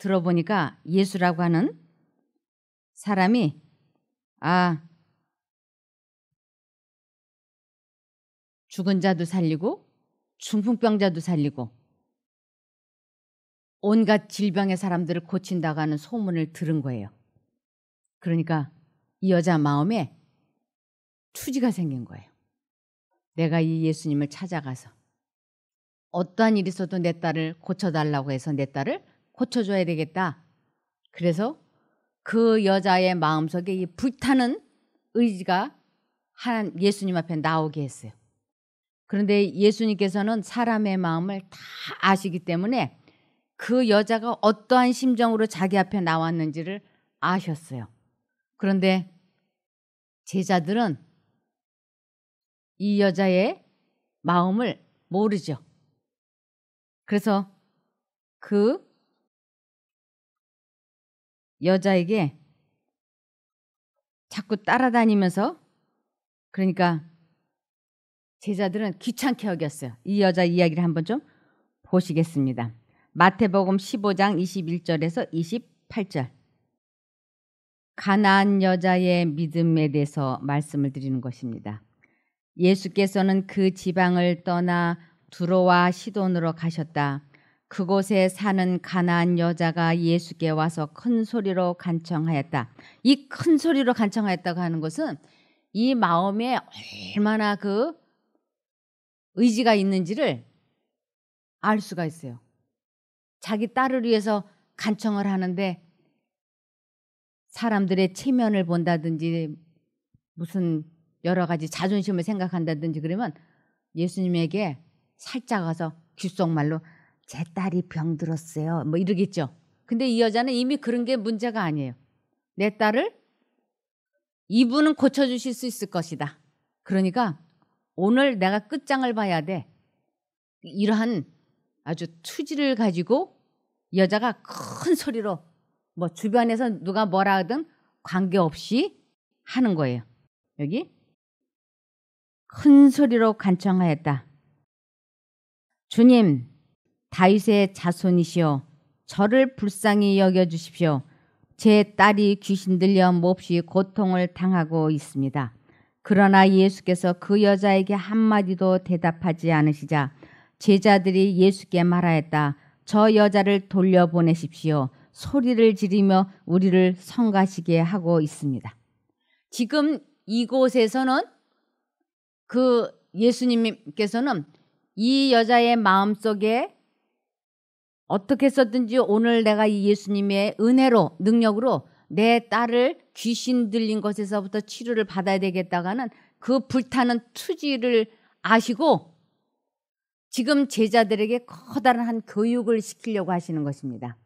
들어보니까 예수라고 하는 사람이 죽은 자도 살리고 중풍병자도 살리고 온갖 질병의 사람들을 고친다고 하는 소문을 들은 거예요. 그러니까 이 여자 마음에 투지가 생긴 거예요. 내가 이 예수님을 찾아가서 어떠한 일이 있어도 내 딸을 고쳐달라고 해서 내 딸을 고쳐줘야 되겠다. 그래서 그 여자의 마음속에 이 불타는 의지가 예수님 앞에 나오게 했어요. 그런데 예수님께서는 사람의 마음을 다 아시기 때문에 그 여자가 어떠한 심정으로 자기 앞에 나왔는지를 아셨어요. 그런데 제자들은 이 여자의 마음을 모르죠. 그래서 그 여자에게 자꾸 따라다니면서, 그러니까 제자들은 귀찮게 여겼어요. 이 여자 이야기를 한번 좀 보시겠습니다. 마태복음 15장 21절에서 28절. 가나안 여자의 믿음에 대해서 말씀을 드리는 것입니다. 예수께서는 그 지방을 떠나 두로와 시돈으로 가셨다. 그곳에 사는 가나안 여자가 예수께 와서 큰 소리로 간청하였다. 이 큰 소리로 간청하였다고 하는 것은 이 마음에 얼마나 그 의지가 있는지를 알 수가 있어요. 자기 딸을 위해서 간청을 하는데 사람들의 체면을 본다든지 무슨 여러 가지 자존심을 생각한다든지 그러면 예수님에게 살짝 와서 귓속말로 제 딸이 병들었어요. 뭐 이러겠죠. 근데 이 여자는 이미 그런 게 문제가 아니에요. 내 딸을 이분은 고쳐주실 수 있을 것이다. 그러니까 오늘 내가 끝장을 봐야 돼. 이러한 아주 투지를 가지고 여자가 큰 소리로 뭐 주변에서 누가 뭐라 하든 관계없이 하는 거예요. 여기 큰 소리로 간청하였다. 주님, 다윗의 자손이시여 저를 불쌍히 여겨주십시오. 제 딸이 귀신 들려 몹시 고통을 당하고 있습니다. 그러나 예수께서 그 여자에게 한마디도 대답하지 않으시자 제자들이 예수께 말하였다. 저 여자를 돌려보내십시오. 소리를 지르며 우리를 성가시게 하고 있습니다. 지금 이곳에서는 그 예수님께서는 이 여자의 마음속에 어떻게 했었든지 오늘 내가 이 예수님의 은혜로 능력으로 내 딸을 귀신 들린 것에서부터 치료를 받아야 되겠다고 하는 그 불타는 투지를 아시고 지금 제자들에게 커다란 한 교육을 시키려고 하시는 것입니다.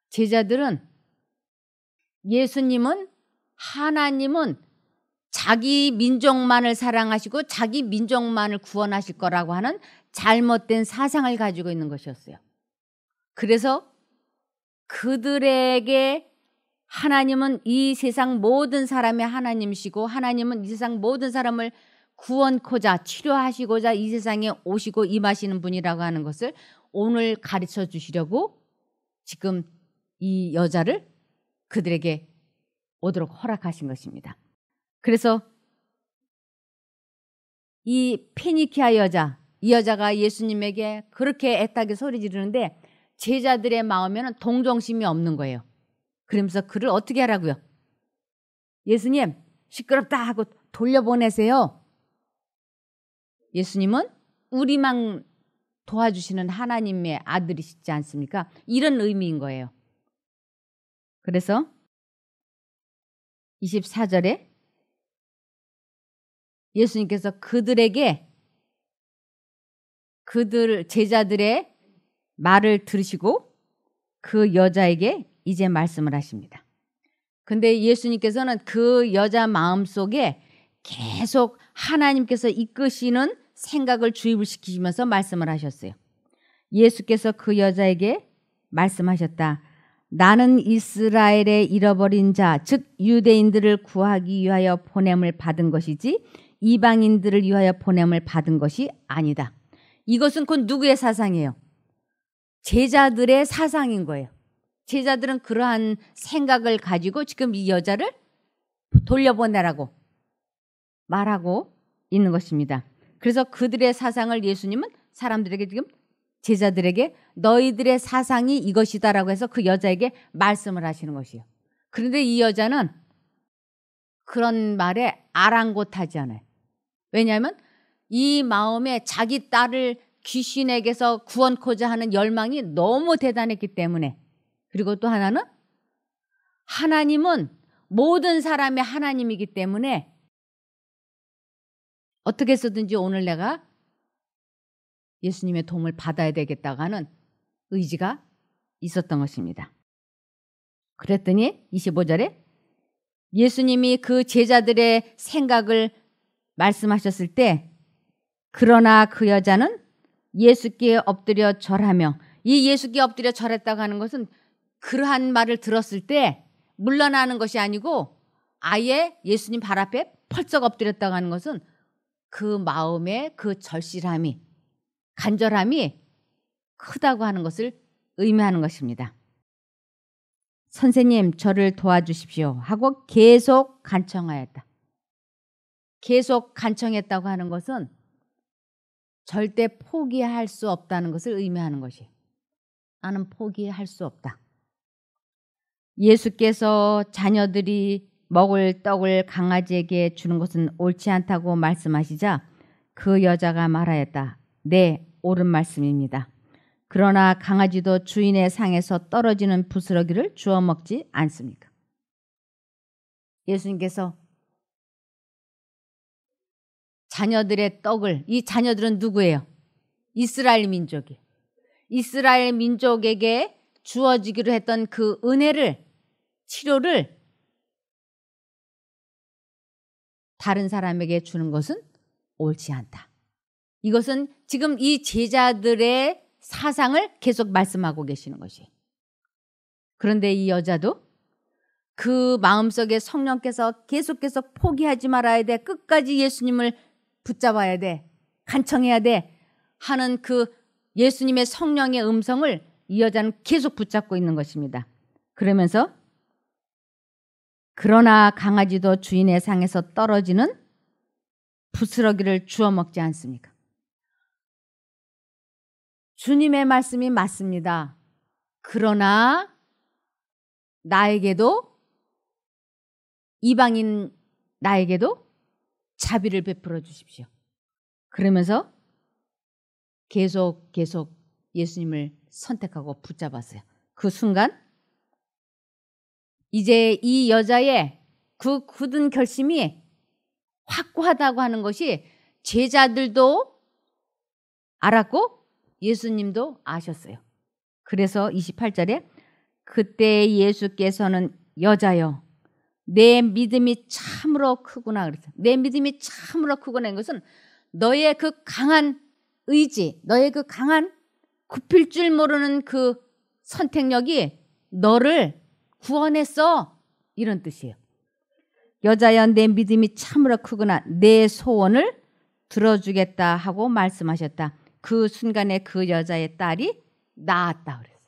제자들은 예수님은 하나님은 자기 민족만을 사랑하시고 자기 민족만을 구원하실 거라고 하는 잘못된 사상을 가지고 있는 것이었어요. 그래서 그들에게 하나님은 이 세상 모든 사람의 하나님이시고 하나님은 이 세상 모든 사람을 구원코자 치료하시고자 이 세상에 오시고 임하시는 분이라고 하는 것을 오늘 가르쳐 주시려고 지금 이 여자를 그들에게 오도록 허락하신 것입니다. 그래서 이 페니키아 여자, 이 여자가 예수님에게 그렇게 애타게 소리 지르는데 제자들의 마음에는 동정심이 없는 거예요. 그러면서 그를 어떻게 하라고요? 예수님 시끄럽다 하고 돌려보내세요. 예수님은 우리만 도와주시는 하나님의 아들이시지 않습니까? 이런 의미인 거예요. 그래서 24절에 예수님께서 그들 제자들의 말을 들으시고 그 여자에게 이제 말씀을 하십니다. 근데 예수님께서는 그 여자 마음속에 계속 하나님께서 이끄시는 생각을 주입을 시키시면서 말씀을 하셨어요. 예수께서 그 여자에게 말씀하셨다. 나는 이스라엘의 잃어버린 자, 즉 유대인들을 구하기 위하여 보냄을 받은 것이지 이방인들을 위하여 보냄을 받은 것이 아니다. 이것은 곧 누구의 사상이에요? 제자들의 사상인 거예요. 제자들은 그러한 생각을 가지고 지금 이 여자를 돌려보내라고 말하고 있는 것입니다. 그래서 그들의 사상을 예수님은 사람들에게 지금 제자들에게 너희들의 사상이 이것이다라고 해서 그 여자에게 말씀을 하시는 것이에요. 그런데 이 여자는 그런 말에 아랑곳하지 않아요. 왜냐하면 이 마음에 자기 딸을 귀신에게서 구원코자 하는 열망이 너무 대단했기 때문에, 그리고 또 하나는 하나님은 모든 사람의 하나님이기 때문에 어떻게 해서든지 오늘 내가 예수님의 도움을 받아야 되겠다고 하는 의지가 있었던 것입니다. 그랬더니 25절에 예수님이 그 제자들의 생각을 말씀하셨을 때, 그러나 그 여자는 예수께 엎드려 절하며, 이 예수께 엎드려 절했다고 하는 것은 그러한 말을 들었을 때 물러나는 것이 아니고 아예 예수님 발 앞에 펄쩍 엎드렸다고 하는 것은 그 마음의 그 절실함이, 간절함이 크다고 하는 것을 의미하는 것입니다. 선생님, 저를 도와주십시오 하고 계속 간청하였다. 계속 간청했다고 하는 것은 절대 포기할 수 없다는 것을 의미하는 것이에요. 나는 포기할 수 없다. 예수께서 자녀들이 먹을 떡을 강아지에게 주는 것은 옳지 않다고 말씀하시자 그 여자가 말하였다. 네, 옳은 말씀입니다. 그러나 강아지도 주인의 상에서 떨어지는 부스러기를 주워 먹지 않습니까? 예수님께서 자녀들의 떡을, 이 자녀들은 누구예요? 이스라엘 민족이에요. 이스라엘 민족에게 주어지기로 했던 그 은혜를, 치료를 다른 사람에게 주는 것은 옳지 않다. 이것은 지금 이 제자들의 사상을 계속 말씀하고 계시는 것이에요. 그런데 이 여자도 그 마음속에 성령께서 계속해서 포기하지 말아야 돼, 끝까지 예수님을 붙잡아야 돼, 간청해야 돼 하는 그 예수님의 성령의 음성을 이 여자는 계속 붙잡고 있는 것입니다. 그러면서 그러나 강아지도 주인의 상에서 떨어지는 부스러기를 주워 먹지 않습니까? 주님의 말씀이 맞습니다. 그러나 나에게도, 이방인 나에게도 자비를 베풀어 주십시오. 그러면서 계속 예수님을 선택하고 붙잡았어요. 그 순간 이제 이 여자의 그 굳은 결심이 확고하다고 하는 것이 제자들도 알았고 예수님도 아셨어요. 그래서 28절에 그때 예수께서는 여자여, 내 믿음이 참으로 크구나 그랬어요. 내 믿음이 참으로 크구나. 이것은 너의 그 강한 의지, 너의 그 강한 굽힐 줄 모르는 그 선택력이 너를 구원했어, 이런 뜻이에요. 여자여, 내 믿음이 참으로 크구나. 내 소원을 들어주겠다 하고 말씀하셨다. 그 순간에 그 여자의 딸이 나았다 그랬어요.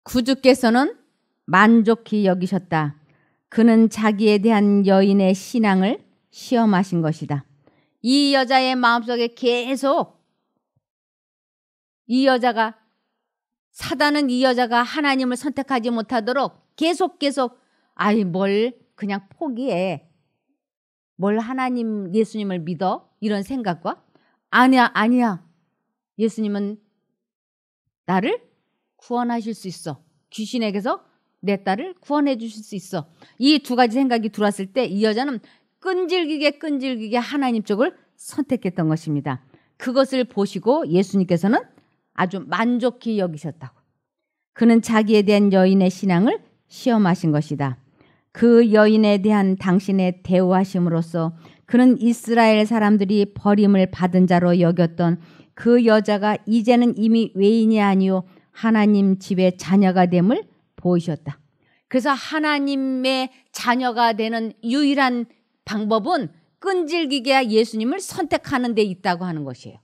구주께서는 만족히 여기셨다. 그는 자기에 대한 여인의 신앙을 시험하신 것이다. 이 여자의 마음속에 계속 이 여자가, 사단은 이 여자가 하나님을 선택하지 못하도록 계속 아이 뭘 그냥 포기해, 뭘 하나님 예수님을 믿어, 이런 생각과 아니야 예수님은 나를 구원하실 수 있어, 귀신에게서 내 딸을 구원해 주실 수 있어, 이 두 가지 생각이 들어왔을 때 이 여자는 끈질기게 하나님 쪽을 선택했던 것입니다. 그것을 보시고 예수님께서는 아주 만족히 여기셨다고. 그는 자기에 대한 여인의 신앙을 시험하신 것이다. 그 여인에 대한 당신의 대우하심으로써 그는 이스라엘 사람들이 버림을 받은 자로 여겼던 그 여자가 이제는 이미 외인이 아니요 하나님 집의 자녀가 됨을 보이셨다. 그래서 하나님의 자녀가 되는 유일한 방법은 끈질기게 예수님을 선택하는 데 있다고 하는 것이에요.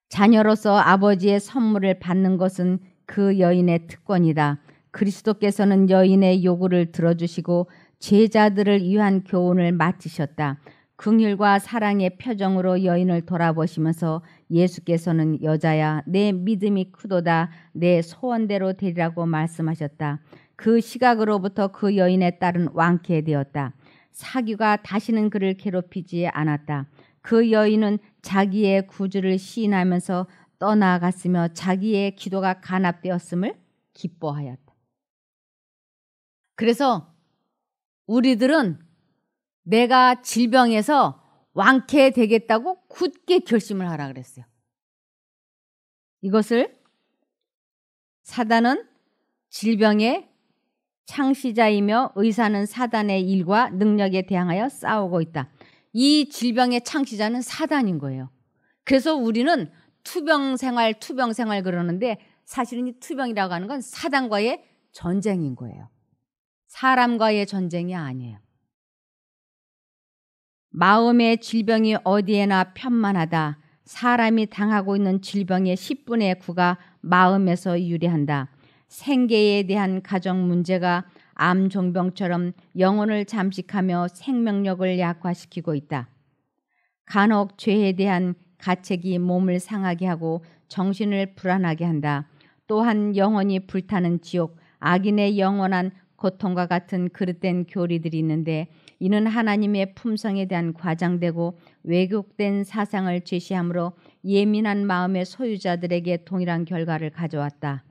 자녀로서 아버지의 선물을 받는 것은 그 여인의 특권이다. 그리스도께서는 여인의 요구를 들어주시고 제자들을 위한 교훈을 마치셨다. 긍휼과 사랑의 표정으로 여인을 돌아보시면서 예수께서는 여자야 내 믿음이 크도다 내 소원대로 되리라고 말씀하셨다. 그 시각으로부터 그 여인의 딸은 완쾌되었다. 사귀가 다시는 그를 괴롭히지 않았다. 그 여인은 자기의 구주를 시인하면서 떠나갔으며 자기의 기도가 간합되었음을 기뻐하였다. 그래서 우리들은 내가 질병에서 완쾌되겠다고 굳게 결심을 하라 그랬어요. 이것을 사단은 질병의 창시자이며 의사는 사단의 일과 능력에 대항하여 싸우고 있다. 이 질병의 창시자는 사단인 거예요. 그래서 우리는 투병생활 그러는데 사실은 이 투병이라고 하는 건 사단과의 전쟁인 거예요. 사람과의 전쟁이 아니에요. 마음의 질병이 어디에나 편만하다. 사람이 당하고 있는 질병의 10분의 9가 마음에서 유래한다. 생계에 대한 가정 문제가 암 종병처럼 영혼을 잠식하며 생명력을 약화시키고 있다. 간혹 죄에 대한 가책이 몸을 상하게 하고 정신을 불안하게 한다. 또한 영혼이 불타는 지옥, 악인의 영원한 고통과 같은 그릇된 교리들이 있는데 이는 하나님의 품성에 대한 과장되고 왜곡된 사상을 제시하므로 예민한 마음의 소유자들에게 동일한 결과를 가져왔다.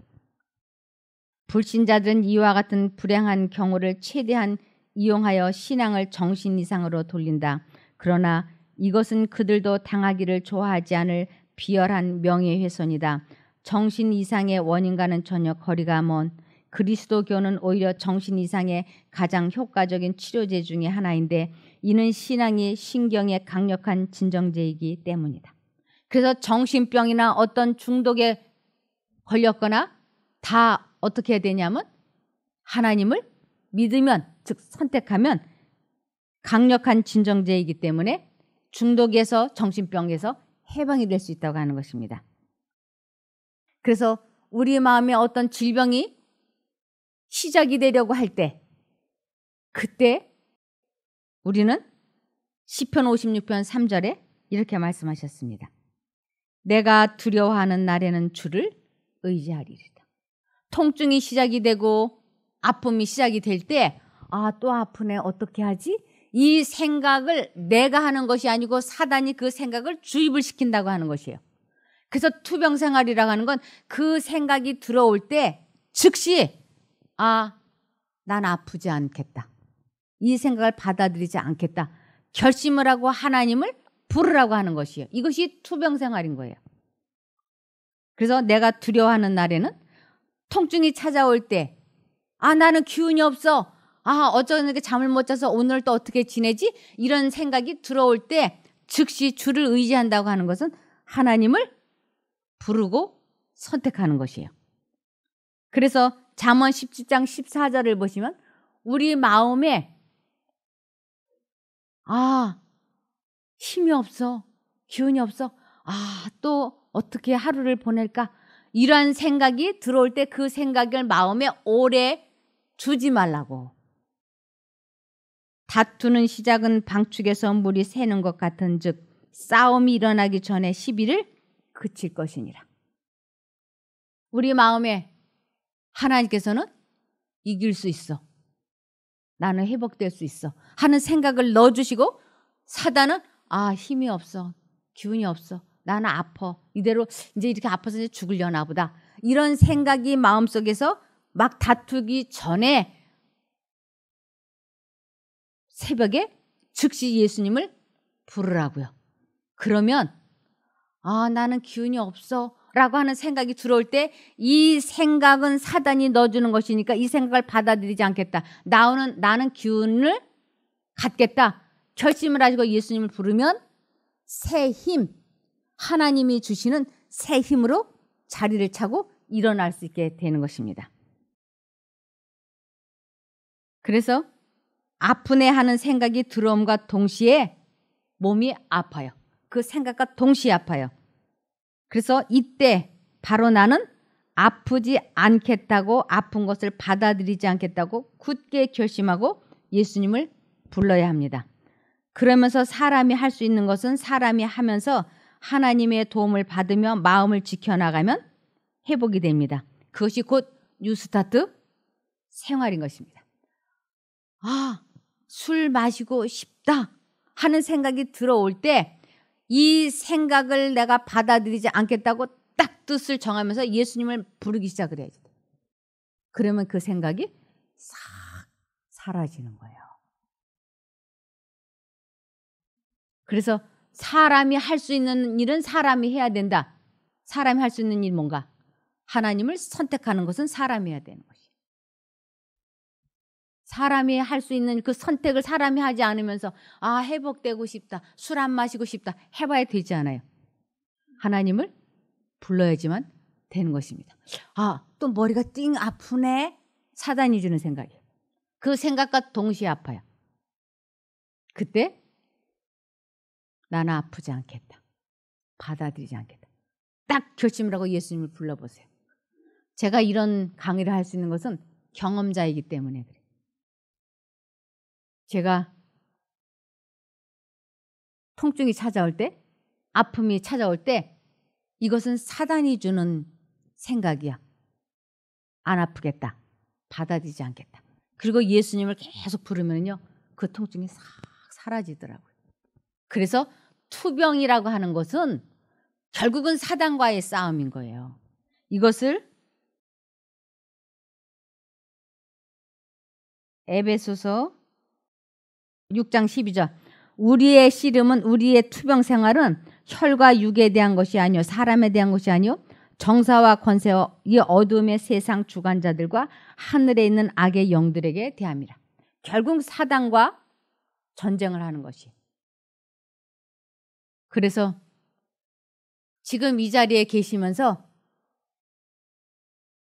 불신자들은 이와 같은 불행한 경우를 최대한 이용하여 신앙을 정신 이상으로 돌린다. 그러나 이것은 그들도 당하기를 좋아하지 않을 비열한 명예훼손이다. 정신 이상의 원인과는 전혀 거리가 먼 그리스도교는 오히려 정신 이상의 가장 효과적인 치료제 중의 하나인데 이는 신앙이 신경의 강력한 진정제이기 때문이다. 그래서 정신병이나 어떤 중독에 걸렸거나 다 어떻게 해야 되냐면 하나님을 믿으면 즉 선택하면 강력한 진정제이기 때문에 중독에서 정신병에서 해방이 될 수 있다고 하는 것입니다. 그래서 우리 마음에 어떤 질병이 시작이 되려고 할 때 그때 우리는 시편 56편 3절에 이렇게 말씀하셨습니다. 내가 두려워하는 날에는 주를 의지하리이다. 통증이 시작이 되고 아픔이 시작이 될 때 또 아프네 어떻게 하지? 이 생각을 내가 하는 것이 아니고 사단이 그 생각을 주입을 시킨다고 하는 것이에요. 그래서 투병생활이라고 하는 건 그 생각이 들어올 때 즉시 난 아프지 않겠다. 이 생각을 받아들이지 않겠다. 결심을 하고 하나님을 부르라고 하는 것이에요. 이것이 투병생활인 거예요. 그래서 내가 두려워하는 날에는 통증이 찾아올 때 나는 기운이 없어. 어쩌게 잠을 못 자서 오늘 또 어떻게 지내지? 이런 생각이 들어올 때 즉시 주를 의지한다고 하는 것은 하나님을 부르고 선택하는 것이에요. 그래서 잠언 17장 14절을 보시면 우리 마음에 힘이 없어. 기운이 없어. 또 어떻게 하루를 보낼까? 이런 생각이 들어올 때 그 생각을 마음에 오래 두지 말라고. 다투는 시작은 방축에서 물이 새는 것 같은 즉 싸움이 일어나기 전에 시비를 그칠 것이니라. 우리 마음에 하나님께서는 이길 수 있어. 나는 회복될 수 있어. 하는 생각을 넣어주시고 사단은 힘이 없어. 기운이 없어. 나는 아파. 이대로 이제 이렇게 아파서 이제 죽으려나 보다. 이런 생각이 마음속에서 막 다투기 전에 새벽에 즉시 예수님을 부르라고요. 그러면 나는 기운이 없어 라고 하는 생각이 들어올 때 이 생각은 사단이 넣어주는 것이니까 이 생각을 받아들이지 않겠다. 나는 기운을 갖겠다. 결심을 하시고 예수님을 부르면 새 힘, 하나님이 주시는 새 힘으로 자리를 차고 일어날 수 있게 되는 것입니다. 그래서 아프네 하는 생각이 들어옴과 동시에 몸이 아파요. 그 생각과 동시에 아파요. 그래서 이때 바로 나는 아프지 않겠다고, 아픈 것을 받아들이지 않겠다고 굳게 결심하고 예수님을 불러야 합니다. 그러면서 사람이 할 수 있는 것은 사람이 하면서 하나님의 도움을 받으며 마음을 지켜나가면 회복이 됩니다. 그것이 곧 뉴스타트 생활인 것입니다. 아, 술 마시고 싶다 하는 생각이 들어올 때 이 생각을 내가 받아들이지 않겠다고 딱 뜻을 정하면서 예수님을 부르기 시작을 해야지. 그러면 그 생각이 싹 사라지는 거예요. 그래서 사람이 할 수 있는 일은 사람이 해야 된다. 사람이 할 수 있는 일 뭔가? 하나님을 선택하는 것은 사람이 해야 되는 것이에요. 사람이 할 수 있는 그 선택을 사람이 하지 않으면서 아, 회복되고 싶다, 술 안 마시고 싶다 해봐야 되지 않아요. 하나님을 불러야지만 되는 것입니다. 아, 또 머리가 띵 아프네. 사단이 주는 생각이에요. 그 생각과 동시에 아파요. 그때 나는 아프지 않겠다, 받아들이지 않겠다, 딱 결심을 하고 예수님을 불러보세요. 제가 이런 강의를 할 수 있는 것은 경험자이기 때문에 그래요. 제가 통증이 찾아올 때, 아픔이 찾아올 때 이것은 사단이 주는 생각이야. 안 아프겠다, 받아들이지 않겠다. 그리고 예수님을 계속 부르면요, 그 통증이 싹 사라지더라고요. 그래서 투병이라고 하는 것은 결국은 사단과의 싸움인 거예요. 이것을 에베소서 6장 12절. 우리의 씨름은, 우리의 투병 생활은 혈과 육에 대한 것이 아니요 사람에 대한 것이 아니요 정사와 권세와 이 어둠의 세상 주관자들과 하늘에 있는 악의 영들에게 대함이라. 결국 사단과 전쟁을 하는 것이. 그래서 지금 이 자리에 계시면서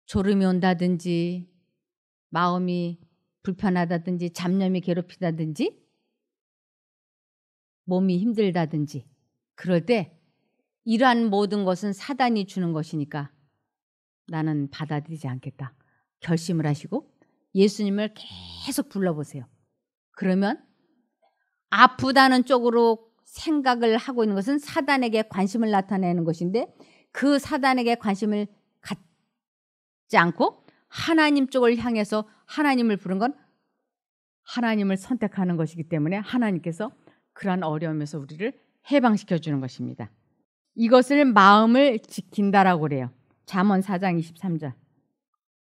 졸음이 온다든지 마음이 불편하다든지 잡념이 괴롭히다든지 몸이 힘들다든지 그럴 때 이러한 모든 것은 사단이 주는 것이니까 나는 받아들이지 않겠다 결심을 하시고 예수님을 계속 불러보세요. 그러면 아프다는 쪽으로 생각을 하고 있는 것은 사단에게 관심을 나타내는 것인데 그 사단에게 관심을 갖지 않고 하나님 쪽을 향해서 하나님을 부른 건 하나님을 선택하는 것이기 때문에 하나님께서 그러한 어려움에서 우리를 해방시켜 주는 것입니다. 이것을 마음을 지킨다라고 그래요. 잠언 4장 23절.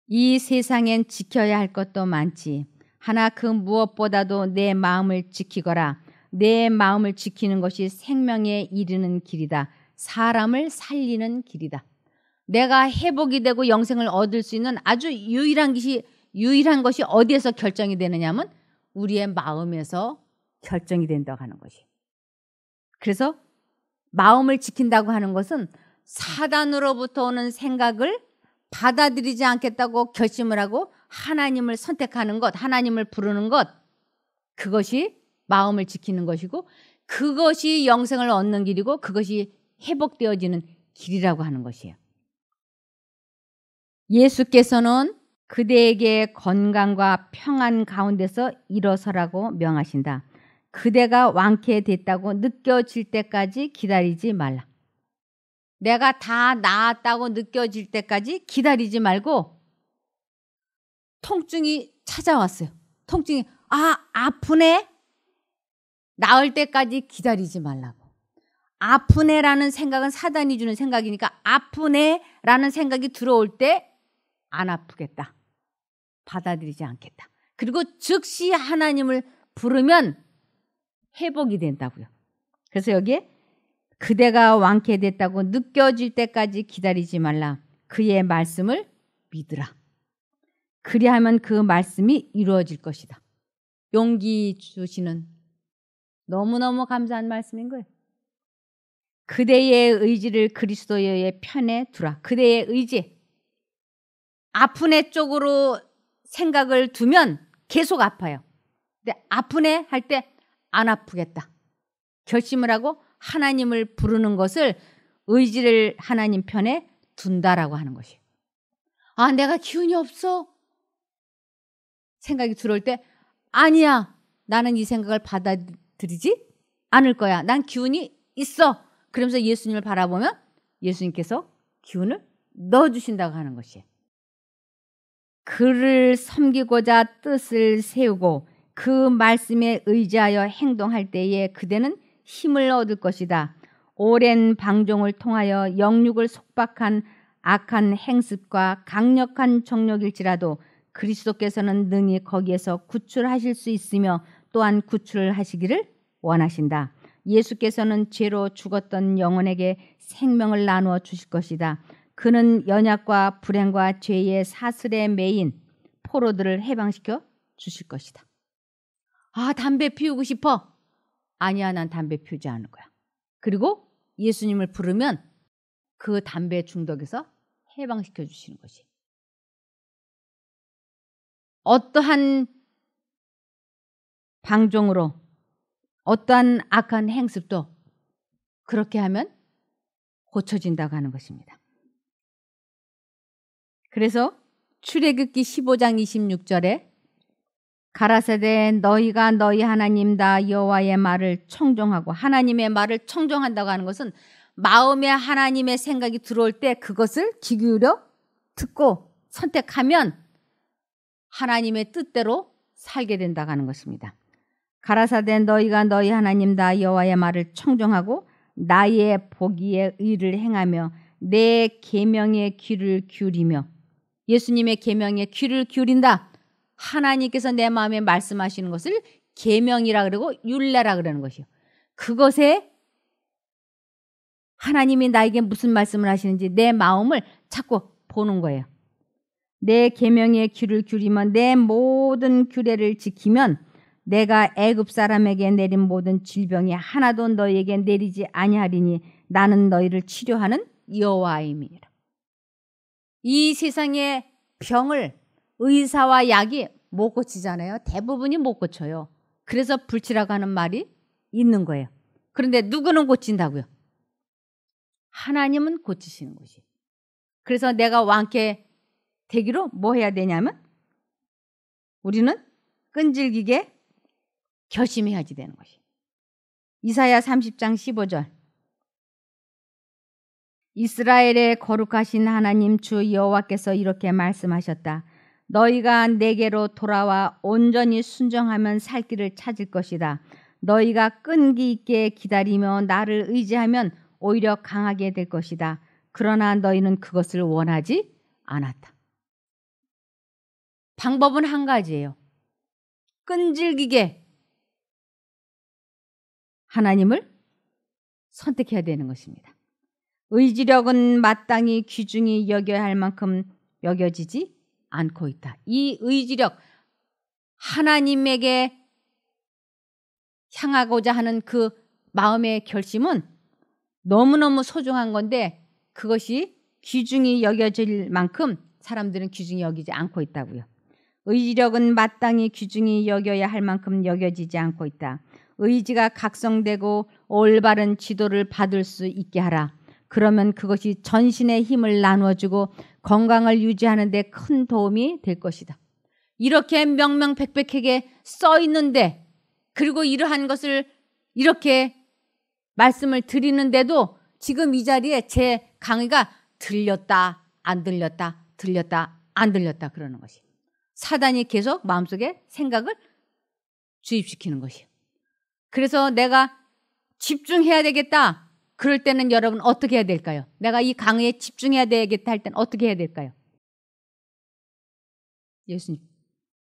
이 세상엔 지켜야 할 것도 많지. 하나 그 무엇보다도 내 마음을 지키거라. 내 마음을 지키는 것이 생명에 이르는 길이다. 사람을 살리는 길이다. 내가 회복이 되고 영생을 얻을 수 있는 아주 유일한 것이 어디에서 결정이 되느냐 하면 우리의 마음에서 결정이 된다고 하는 것이에요. 그래서 마음을 지킨다고 하는 것은 사단으로부터 오는 생각을 받아들이지 않겠다고 결심을 하고 하나님을 선택하는 것, 하나님을 부르는 것, 그것이 마음을 지키는 것이고 그것이 영생을 얻는 길이고 그것이 회복되어지는 길이라고 하는 것이에요. 예수께서는 그대에게 건강과 평안 가운데서 일어서라고 명하신다. 그대가 완쾌됐다고 느껴질 때까지 기다리지 말라. 내가 다 나았다고 느껴질 때까지 기다리지 말고 통증이 찾아왔어요. 통증이 아프네? 나을 때까지 기다리지 말라고. 아프네라는 생각은 사단이 주는 생각이니까 아프네라는 생각이 들어올 때 안 아프겠다. 받아들이지 않겠다. 그리고 즉시 하나님을 부르면 회복이 된다고요. 그래서 여기에 그대가 완쾌됐다고 느껴질 때까지 기다리지 말라. 그의 말씀을 믿으라. 그리하면 그 말씀이 이루어질 것이다. 용기 주시는 너무너무 감사한 말씀인 거예요. 그대의 의지를 그리스도의 편에 두라. 그대의 의지. 아픈 애 쪽으로 생각을 두면 계속 아파요. 근데 아픈 애 할 때 안 아프겠다. 결심을 하고 하나님을 부르는 것을 의지를 하나님 편에 둔다라고 하는 것이에요. 아, 내가 기운이 없어? 생각이 들어올 때 아니야. 나는 이 생각을 받아들이지 않을 거야. 난 기운이 있어. 그러면서 예수님을 바라보면 예수님께서 기운을 넣어주신다고 하는 것이에요. 그를 섬기고자 뜻을 세우고 그 말씀에 의지하여 행동할 때에 그대는 힘을 얻을 것이다. 오랜 방종을 통하여 영육을 속박한 악한 행습과 강력한 정욕일지라도 그리스도께서는 능히 거기에서 구출하실 수 있으며 또한 구출을 하시기를 원하신다. 예수께서는 죄로 죽었던 영혼에게 생명을 나누어 주실 것이다. 그는 연약과 불행과 죄의 사슬에 매인 포로들을 해방시켜 주실 것이다. 아, 담배 피우고 싶어? 아니야, 난 담배 피우지 않을 거야. 그리고 예수님을 부르면 그 담배 중독에서 해방시켜 주시는 것이. 어떠한 방종으로 어떠한 악한 행습도 그렇게 하면 고쳐진다고 하는 것입니다. 그래서 출애굽기 15장 26절에 가라사대 너희가 너희 하나님 다 여호와의 말을 청종하고, 하나님의 말을 청종한다고 하는 것은 마음에 하나님의 생각이 들어올 때 그것을 귀 기울여 듣고 선택하면 하나님의 뜻대로 살게 된다고 하는 것입니다. 가라사대 너희가 너희 하나님 다 여호와의 말을 청종하고 나의 보기에 의를 행하며 내 계명에 귀를 기울이며, 예수님의 계명에 귀를 기울인다. 하나님께서 내 마음에 말씀하시는 것을 계명이라 그러고 율례라 그러는 것이요. 그것에 하나님이 나에게 무슨 말씀을 하시는지 내 마음을 자꾸 보는 거예요. 내 계명에 귀를 기울이면 내 모든 규례를 지키면 내가 애굽 사람에게 내린 모든 질병이 하나도 너희에게 내리지 아니하리니 나는 너희를 치료하는 여호와임이니라. 이 세상의 병을 의사와 약이 못 고치잖아요. 대부분이 못 고쳐요. 그래서 불치라고 하는 말이 있는 거예요. 그런데 누구는 고친다고요? 하나님은 고치시는 것이. 그래서 내가 완쾌 되기로 뭐 해야 되냐면 우리는 끈질기게 결심해야지 되는 것이. 이사야 30장 15절. 이스라엘의 거룩하신 하나님 주 여호와께서 이렇게 말씀하셨다. 너희가 내게로 돌아와 온전히 순종하면 살 길을 찾을 것이다. 너희가 끈기 있게 기다리며 나를 의지하면 오히려 강하게 될 것이다. 그러나 너희는 그것을 원하지 않았다. 방법은 한 가지예요. 끈질기게 하나님을 선택해야 되는 것입니다. 의지력은 마땅히 귀중히 여겨야 할 만큼 여겨지지 않고 있다. 이 의지력, 하나님에게 향하고자 하는 그 마음의 결심은 너무너무 소중한 건데 그것이 귀중히 여겨질 만큼 사람들은 귀중히 여기지 않고 있다고요. 의지력은 마땅히 귀중히 여겨야 할 만큼 여겨지지 않고 있다. 의지가 각성되고 올바른 지도를 받을 수 있게 하라. 그러면 그것이 전신의 힘을 나누어주고 건강을 유지하는 데 큰 도움이 될 것이다. 이렇게 명명백백하게 써 있는데, 그리고 이러한 것을 이렇게 말씀을 드리는데도 지금 이 자리에 제 강의가 들렸다 안 들렸다 들렸다 안 들렸다 그러는 것이. 사단이 계속 마음속에 생각을 주입시키는 것이에요. 그래서 내가 집중해야 되겠다. 그럴 때는 여러분 어떻게 해야 될까요? 내가 이 강의에 집중해야 되겠다 할 때는 어떻게 해야 될까요?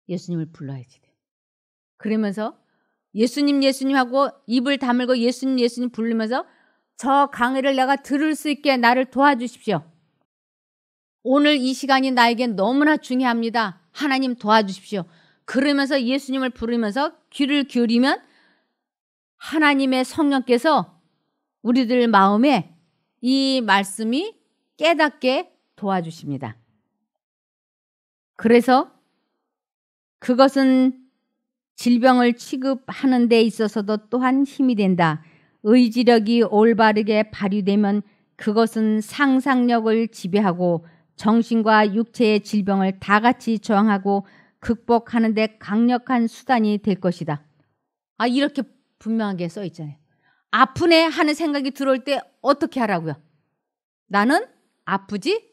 예수님을 불러야지 돼요. 그러면서 예수님 하고 입을 다물고 예수님 부르면서 저 강의를 내가 들을 수 있게 나를 도와주십시오. 오늘 이 시간이 나에게 너무나 중요합니다. 하나님 도와주십시오. 그러면서 예수님을 부르면서 귀를 기울이면 하나님의 성령께서 우리들 마음에 이 말씀이 깨닫게 도와주십니다. 그래서 그것은 질병을 취급하는 데 있어서도 또한 힘이 된다. 의지력이 올바르게 발휘되면 그것은 상상력을 지배하고 정신과 육체의 질병을 다 같이 저항하고 극복하는 데 강력한 수단이 될 것이다. 이렇게 분명하게 써 있잖아요. 아프네 하는 생각이 들어올 때 어떻게 하라고요? 나는 아프지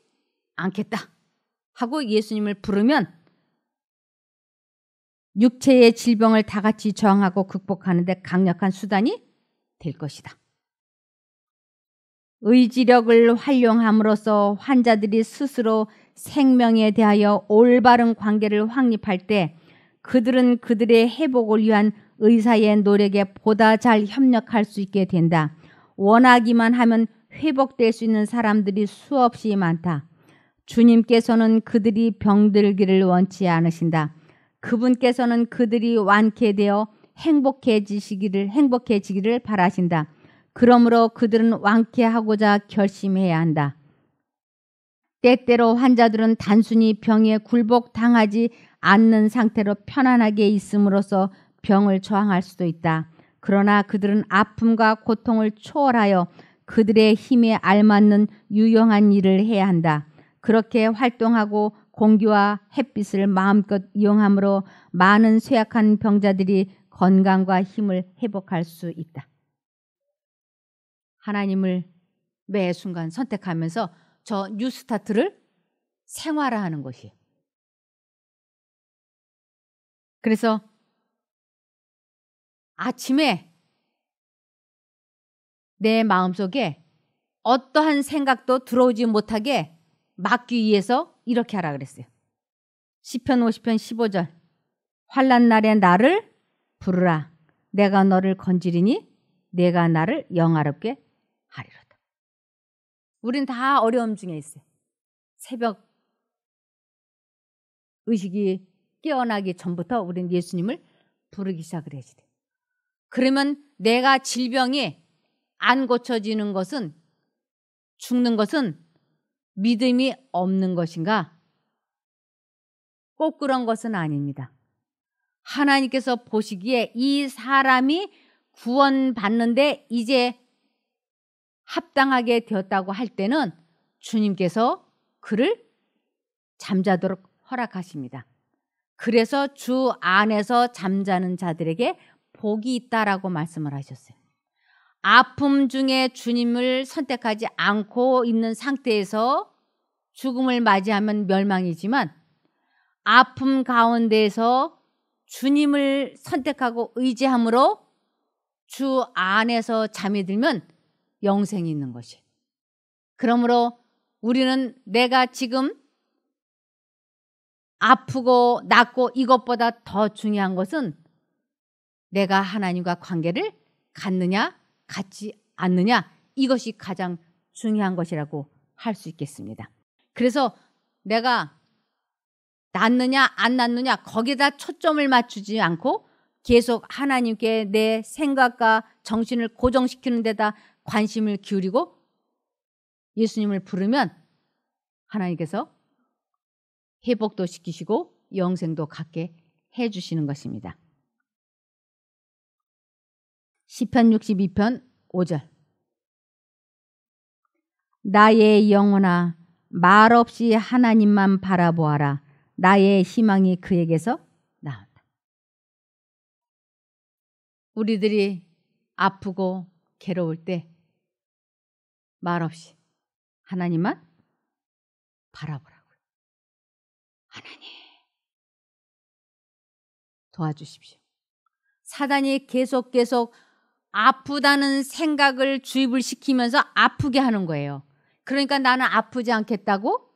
않겠다 하고 예수님을 부르면 육체의 질병을 다 같이 저항하고 극복하는 데 강력한 수단이 될 것이다. 의지력을 활용함으로써 환자들이 스스로 생명에 대하여 올바른 관계를 확립할 때 그들은 그들의 회복을 위한 의사의 노력에 보다 잘 협력할 수 있게 된다. 원하기만 하면 회복될 수 있는 사람들이 수없이 많다. 주님께서는 그들이 병들기를 원치 않으신다. 그분께서는 그들이 완쾌되어 행복해지기를 바라신다. 그러므로 그들은 완쾌하고자 결심해야 한다. 때때로 환자들은 단순히 병에 굴복당하지 않는 상태로 편안하게 있음으로써 병을 저항할 수도 있다. 그러나 그들은 아픔과 고통을 초월하여 그들의 힘에 알맞는 유용한 일을 해야 한다. 그렇게 활동하고 공기와 햇빛을 마음껏 이용함으로 많은 쇠약한 병자들이 건강과 힘을 회복할 수 있다. 하나님을 매 순간 선택하면서 저 뉴스타트를 생활화하는 것이에요. 그래서 아침에 내 마음속에 어떠한 생각도 들어오지 못하게 막기 위해서 이렇게 하라 그랬어요. 시편 50편 15절 환난 날에 나를 부르라. 내가 너를 건지리니 내가 나를 영화롭게 하리로다. 우린 다 어려움 중에 있어요. 새벽 의식이 깨어나기 전부터 우린 예수님을 부르기 시작을 해야지 돼요. 그러면 내가 질병이 안 고쳐지는 것은 죽는 것은 믿음이 없는 것인가? 꼭 그런 것은 아닙니다. 하나님께서 보시기에 이 사람이 구원받는데 이제 합당하게 되었다고 할 때는 주님께서 그를 잠자도록 허락하십니다. 그래서 주 안에서 잠자는 자들에게 복이 있다라고 말씀을 하셨어요. 아픔 중에 주님을 선택하지 않고 있는 상태에서 죽음을 맞이하면 멸망이지만 아픔 가운데에서 주님을 선택하고 의지함으로 주 안에서 잠이 들면 영생이 있는 것이에요. 그러므로 우리는 내가 지금 아프고 낫고 이것보다 더 중요한 것은 내가 하나님과 관계를 갖느냐 갖지 않느냐 이것이 가장 중요한 것이라고 할 수 있겠습니다. 그래서 내가 낫느냐 안 낫느냐 거기다 초점을 맞추지 않고 계속 하나님께 내 생각과 정신을 고정시키는 데다 관심을 기울이고 예수님을 부르면 하나님께서 회복도 시키시고 영생도 갖게 해주시는 것입니다. 시편 62편 5절 나의 영혼아 말없이 하나님만 바라보아라. 나의 희망이 그에게서 나온다. 우리들이 아프고 괴로울 때 말없이 하나님만 바라보라고요. 하나님 도와주십시오. 사단이 계속 아프다는 생각을 주입을 시키면서 아프게 하는 거예요. 그러니까 나는 아프지 않겠다고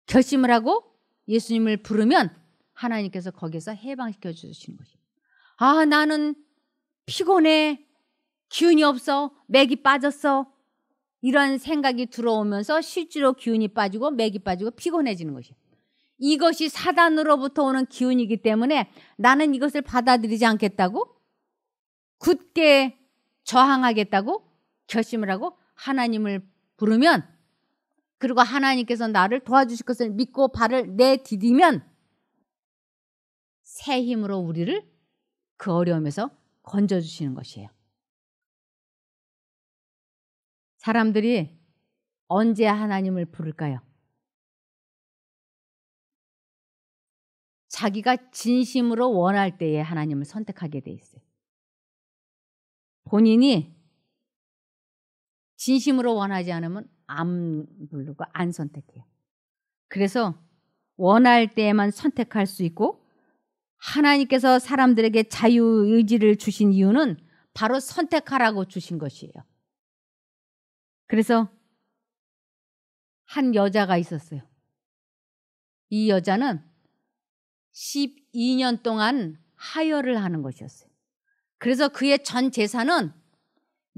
결심을 하고 예수님을 부르면 하나님께서 거기서 해방시켜 주시는 것이에요. 나는 피곤해. 기운이 없어. 맥이 빠졌어. 이런 생각이 들어오면서 실제로 기운이 빠지고 맥이 빠지고 피곤해지는 것이에요. 이것이 사단으로부터 오는 기운이기 때문에 나는 이것을 받아들이지 않겠다고 굳게 저항하겠다고 결심을 하고 하나님을 부르면 그리고 하나님께서 나를 도와주실 것을 믿고 발을 내디디면 새 힘으로 우리를 그 어려움에서 건져주시는 것이에요. 사람들이 언제 하나님을 부를까요? 자기가 진심으로 원할 때에 하나님을 선택하게 돼 있어요. 본인이 진심으로 원하지 않으면 안 부르고 안 선택해요. 그래서 원할 때에만 선택할 수 있고, 하나님께서 사람들에게 자유의지를 주신 이유는 바로 선택하라고 주신 것이에요. 그래서 한 여자가 있었어요. 이 여자는 12년 동안 하혈을 하는 것이었어요. 그래서 그의 전 재산은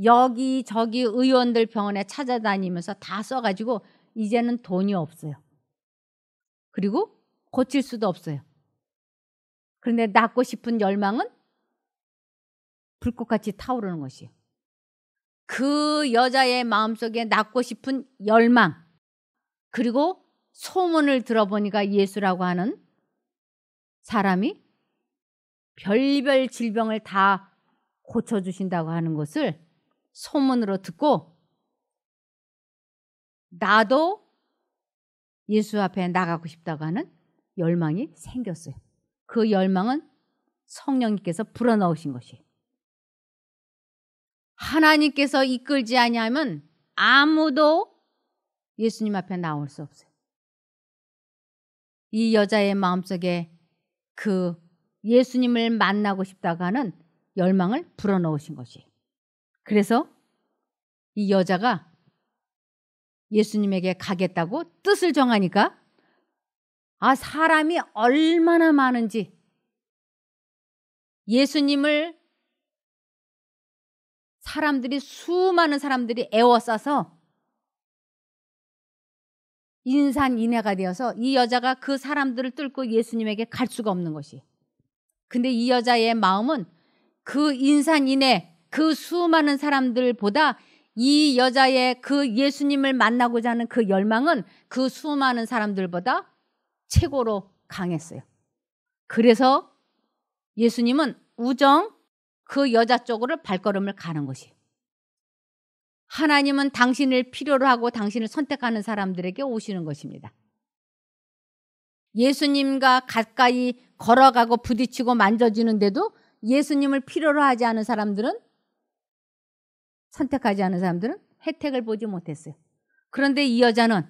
여기저기 의원들 병원에 찾아다니면서 다 써가지고 이제는 돈이 없어요. 그리고 고칠 수도 없어요. 그런데 낳고 싶은 열망은 불꽃같이 타오르는 것이에요. 그 여자의 마음속에 낳고 싶은 열망, 그리고 소문을 들어보니까 예수라고 하는 사람이 별별 질병을 다 고쳐주신다고 하는 것을 소문으로 듣고, 나도 예수 앞에 나가고 싶다고 하는 열망이 생겼어요. 그 열망은 성령님께서 불어넣으신 것이에요. 하나님께서 이끌지 아니하면 아무도 예수님 앞에 나올 수 없어요. 이 여자의 마음속에 그 예수님을 만나고 싶다고 하는 열망을 불어넣으신 것이에요. 그래서 이 여자가 예수님에게 가겠다고 뜻을 정하니까, 사람이 얼마나 많은지, 예수님을 수많은 사람들이 에워싸서 인산인해가 되어서 이 여자가 그 사람들을 뚫고 예수님에게 갈 수가 없는 것이에요. 근데 이 여자의 마음은 그 인산인해, 그 수많은 사람들보다 이 여자의 그 예수님을 만나고자 하는 그 열망은 그 수많은 사람들보다 최고로 강했어요. 그래서 예수님은 우정 그 여자 쪽으로 발걸음을 가는 것이에요. 하나님은 당신을 필요로 하고 당신을 선택하는 사람들에게 오시는 것입니다. 예수님과 가까이 걸어가고 부딪히고 만져지는데도 예수님을 필요로 하지 않은 사람들은, 선택하지 않은 사람들은 혜택을 보지 못했어요. 그런데 이 여자는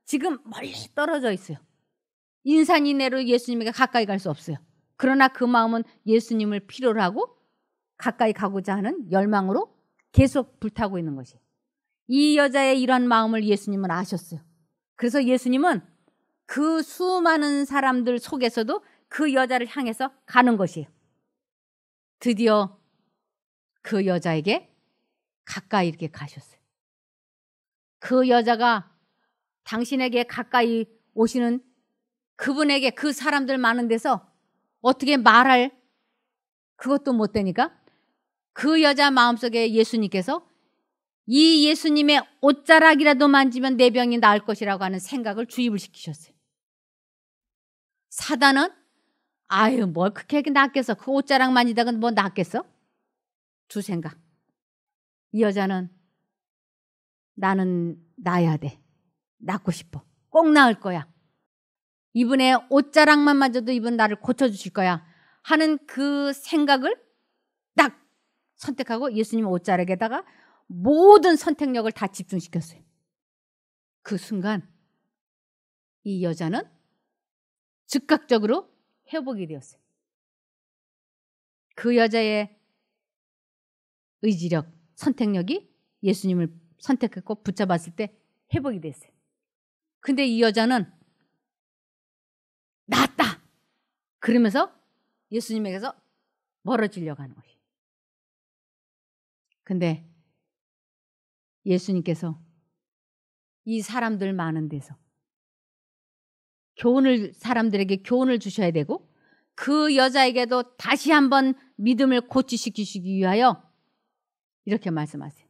지금 멀리 떨어져 있어요. 인산인해로 예수님에게 가까이 갈 수 없어요. 그러나 그 마음은 예수님을 필요로 하고 가까이 가고자 하는 열망으로 계속 불타고 있는 것이에요. 이 여자의 이런 마음을 예수님은 아셨어요. 그래서 예수님은 그 수많은 사람들 속에서도 그 여자를 향해서 가는 것이에요. 드디어 그 여자에게 가까이 이렇게 가셨어요. 그 여자가 당신에게 가까이 오시는 그분에게, 그 사람들 많은 데서 어떻게 말할 그것도 못 되니까 그 여자 마음속에 예수님께서 이 예수님의 옷자락이라도 만지면 내 병이 나을 것이라고 하는 생각을 주입을 시키셨어요. 사단은 뭘 그렇게 낫겠어, 그 옷자락 만지다가 뭐 낫겠어? 두 생각. 이 여자는 나는 나야 돼, 낫고 싶어, 꼭 나을 거야, 이분의 옷자락만 만져도 이분 나를 고쳐주실 거야 하는 그 생각을 딱 선택하고 예수님 옷자락에다가 모든 선택력을 다 집중시켰어요. 그 순간 이 여자는 즉각적으로 회복이 되었어요. 그 여자의 의지력, 선택력이 예수님을 선택했고 붙잡았을 때 회복이 됐어요. 근데 이 여자는 낫다 그러면서 예수님에게서 멀어지려고 하는 것이에요. 근데 예수님께서 이 사람들 많은 데서 사람들에게 교훈을 주셔야 되고, 그 여자에게도 다시 한번 믿음을 고치시키시기 위하여 이렇게 말씀하세요.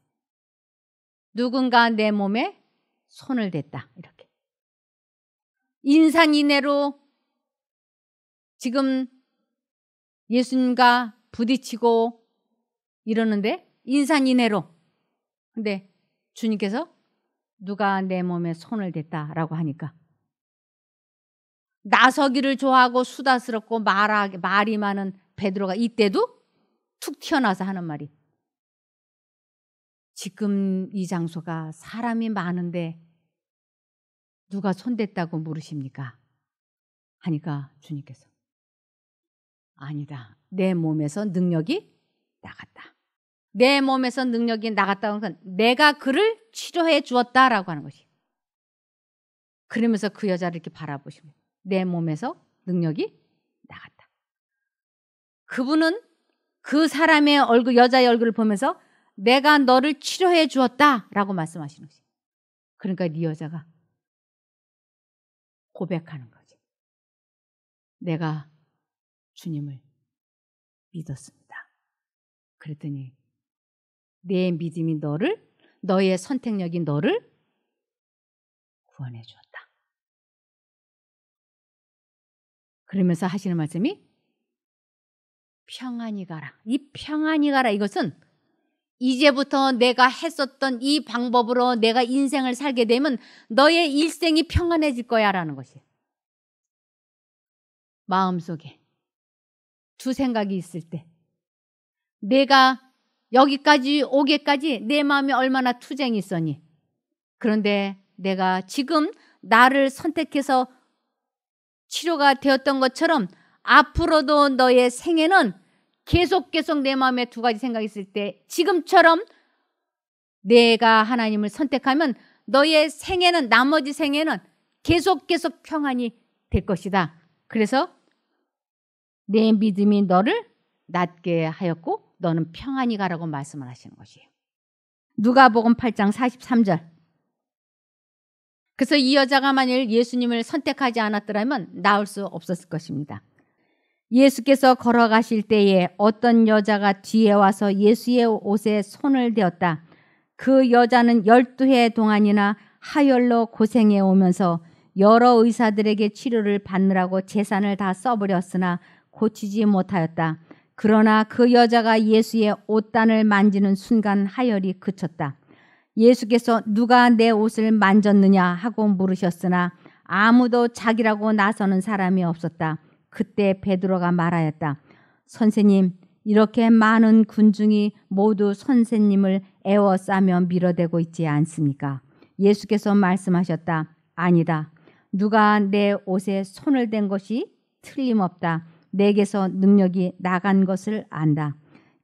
누군가 내 몸에 손을 댔다. 이렇게. 인산인해로 지금 예수님과 부딪히고 이러는데, 인산인해로. 근데 주님께서 누가 내 몸에 손을 댔다라고 하니까 나서기를 좋아하고 수다스럽고 말이 많은 베드로가 이때도 툭 튀어나와서 하는 말이, 지금 이 장소가 사람이 많은데 누가 손댔다고 물으십니까? 하니까 주님께서 아니다. 내 몸에서 능력이 나갔다. 내 몸에서 능력이 나갔다는 건 내가 그를 치료해 주었다라고 하는 것이. 그러면서 그 여자를 이렇게 바라보시면 내 몸에서 능력이 나갔다. 그분은 그 사람의 얼굴, 여자의 얼굴을 보면서 내가 너를 치료해 주었다라고 말씀하시는 것이. 그러니까 이 여자가 고백하는 거지. 내가 주님을 믿었습니다. 그랬더니 내 믿음이 너의 선택력이 너를 구원해 주었다. 그러면서 하시는 말씀이 평안히 가라. 이 평안히 가라, 이것은 이제부터 내가 했었던 이 방법으로 내가 인생을 살게 되면 너의 일생이 평안해질 거야 라는 것이에요. 마음속에 두 생각이 있을 때 내가 여기까지 오기까지 내 마음이 얼마나 투쟁이 있었니? 그런데 내가 지금 나를 선택해서 치료가 되었던 것처럼 앞으로도 너의 생애는 계속 내 마음에 두 가지 생각이 있을 때 지금처럼 내가 하나님을 선택하면 너의 생애는, 나머지 생애는 계속 평안이 될 것이다. 그래서 내 믿음이 너를 낫게 하였고 너는 평안히 가라고 말씀을 하시는 것이에요. 누가복음 8장 43절. 그래서 이 여자가 만일 예수님을 선택하지 않았더라면 나올 수 없었을 것입니다. 예수께서 걸어가실 때에 어떤 여자가 뒤에 와서 예수의 옷에 손을 대었다. 그 여자는 12해 동안이나 하혈로 고생해 오면서 여러 의사들에게 치료를 받느라고 재산을 다 써버렸으나 고치지 못하였다. 그러나 그 여자가 예수의 옷단을 만지는 순간 하혈이 그쳤다. 예수께서 누가 내 옷을 만졌느냐 하고 물으셨으나 아무도 자기라고 나서는 사람이 없었다. 그때 베드로가 말하였다. 선생님, 이렇게 많은 군중이 모두 선생님을 애워싸며 밀어대고 있지 않습니까? 예수께서 말씀하셨다. 아니다. 누가 내 옷에 손을 댄 것이 틀림없다. 내게서 능력이 나간 것을 안다.